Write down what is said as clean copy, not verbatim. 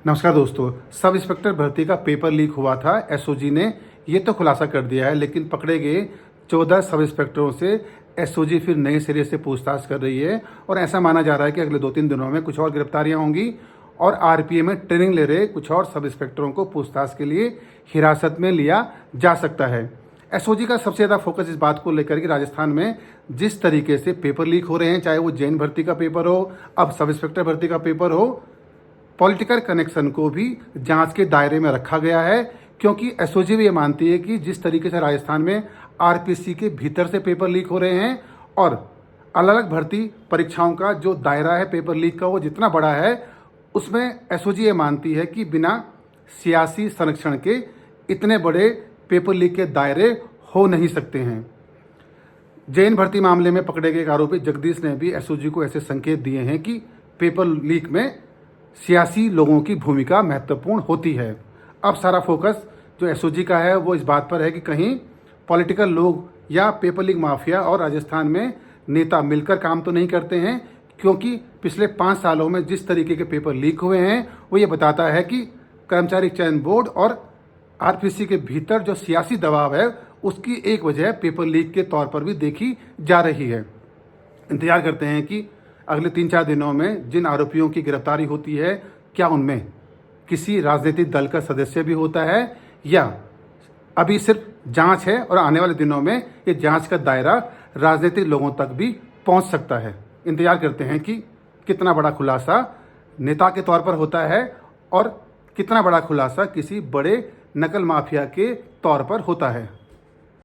नमस्कार दोस्तों। Sub inspector भर्ती का पेपर लीक हुआ था। एसओजी ने ये तो खुलासा कर दिया है, लेकिन पकड़े गए 14 सब इंस्पेक्टरों से एसओजी फिर नए सिरे से पूछताछ कर रही है और ऐसा माना जा रहा है कि अगले 2-3 दिनों में कुछ और गिरफ्तारियां होंगी और आरपीए में ट्रेनिंग ले रहे कुछ और सब इंस्पेक्टरों को पूछताछ के लिए हिरासत में लिया जा सकता है। एसओजी का सबसे ज़्यादा फोकस इस बात को लेकर कि राजस्थान में जिस तरीके से पेपर लीक हो रहे हैं, चाहे वो जैन भर्ती का पेपर हो, अब सब इंस्पेक्टर भर्ती का पेपर हो, पॉलिटिकल कनेक्शन को भी जांच के दायरे में रखा गया है। क्योंकि एसओजी भी ये मानती है कि जिस तरीके से राजस्थान में आरपीसी के भीतर से पेपर लीक हो रहे हैं और अलग अलग भर्ती परीक्षाओं का जो दायरा है पेपर लीक का वो जितना बड़ा है, उसमें एसओजी ये मानती है कि बिना सियासी संरक्षण के इतने बड़े पेपर लीक के दायरे हो नहीं सकते हैं। जैन भर्ती मामले में पकड़े गए आरोपी जगदीश ने भी एसओजी को ऐसे संकेत दिए हैं कि पेपर लीक में सियासी लोगों की भूमिका महत्वपूर्ण होती है। अब सारा फोकस जो एसओजी का है वो इस बात पर है कि कहीं पॉलिटिकल लोग या पेपर लीक माफिया और राजस्थान में नेता मिलकर काम तो नहीं करते हैं, क्योंकि पिछले 5 सालों में जिस तरीके के पेपर लीक हुए हैं वो ये बताता है कि कर्मचारी चयन बोर्ड और आरपीसी के भीतर जो सियासी दबाव है उसकी एक वजह पेपर लीक के तौर पर भी देखी जा रही है। इंतजार करते हैं कि अगले 3-4 दिनों में जिन आरोपियों की गिरफ्तारी होती है, क्या उनमें किसी राजनीतिक दल का सदस्य भी होता है या अभी सिर्फ जांच है और आने वाले दिनों में ये जांच का दायरा राजनीतिक लोगों तक भी पहुंच सकता है। इंतजार करते हैं कि कितना बड़ा खुलासा नेता के तौर पर होता है और कितना बड़ा खुलासा किसी बड़े नकल माफिया के तौर पर होता है।